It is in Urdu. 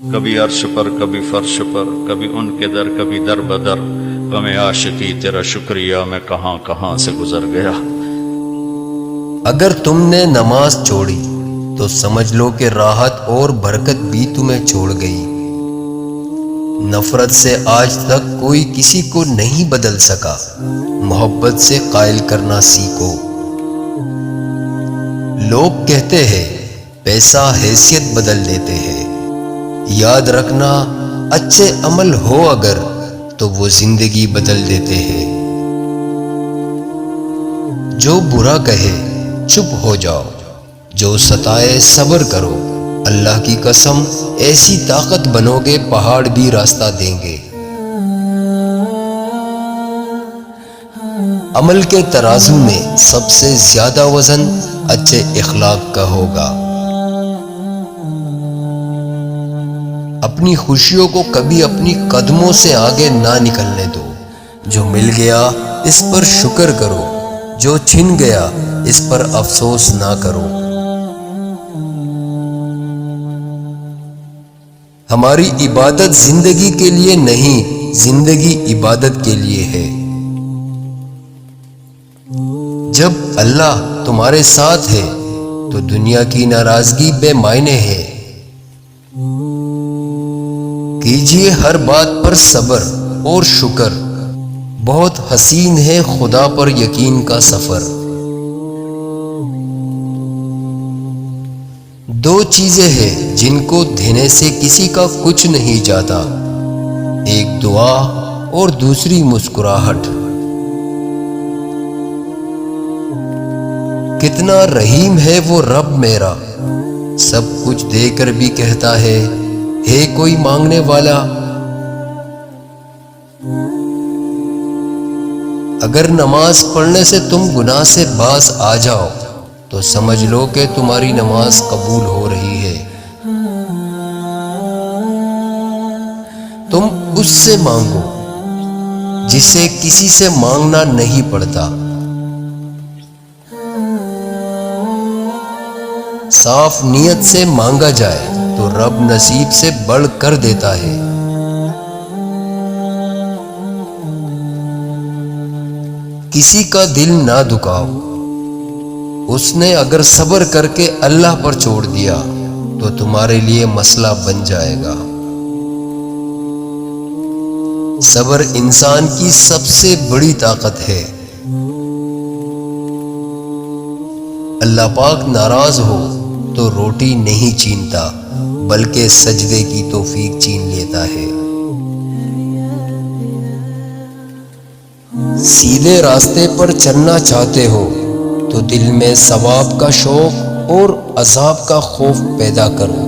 کبھی عرش پر کبھی فرش پر، کبھی ان کے در کبھی در بدر، غم عاشقی تیرا شکریہ میں کہاں کہاں سے گزر گیا۔ اگر تم نے نماز چھوڑی تو سمجھ لو کہ راحت اور برکت بھی تمہیں چھوڑ گئی۔ نفرت سے آج تک کوئی کسی کو نہیں بدل سکا، محبت سے قائل کرنا سیکھو۔ لوگ کہتے ہیں پیسہ حیثیت بدل دیتے ہیں، یاد رکھنا اچھے عمل ہو اگر تو وہ زندگی بدل دیتے ہیں۔ جو برا کہے چپ ہو جاؤ، جو ستائے صبر کرو، اللہ کی قسم ایسی طاقت بنو گے پہاڑ بھی راستہ دیں گے۔ عمل کے ترازو میں سب سے زیادہ وزن اچھے اخلاق کا ہوگا۔ اپنی خوشیوں کو کبھی اپنی قدموں سے آگے نہ نکلنے دو۔ جو مل گیا اس پر شکر کرو، جو چھن گیا اس پر افسوس نہ کرو۔ ہماری عبادت زندگی کے لیے نہیں، زندگی عبادت کے لیے ہے۔ جب اللہ تمہارے ساتھ ہے تو دنیا کی ناراضگی بے معنی ہے۔ کیجئے ہر بات پر صبر اور شکر، بہت حسین ہے خدا پر یقین کا سفر۔ دو چیزیں ہیں جن کو دینے سے کسی کا کچھ نہیں جاتا، ایک دعا اور دوسری مسکراہٹ۔ کتنا رحیم ہے وہ رب میرا، سب کچھ دے کر بھی کہتا ہے کوئی مانگنے والا۔ اگر نماز پڑھنے سے تم گناہ سے باز آ جاؤ تو سمجھ لو کہ تمہاری نماز قبول ہو رہی ہے۔ تم اس سے مانگو جسے کسی سے مانگنا نہیں پڑتا۔ صاف نیت سے مانگا جائے تو رب نصیب سے بڑھ کر دیتا ہے۔ کسی کا دل نہ دکھاؤ، اس نے اگر صبر کر کے اللہ پر چھوڑ دیا تو تمہارے لیے مسئلہ بن جائے گا۔ صبر انسان کی سب سے بڑی طاقت ہے۔ اللہ پاک ناراض ہو تو روٹی نہیں چھینتا بلکہ سجدے کی توفیق چھین لیتا ہے۔ سیدھے راستے پر چلنا چاہتے ہو تو دل میں ثواب کا شوق اور عذاب کا خوف پیدا کرو۔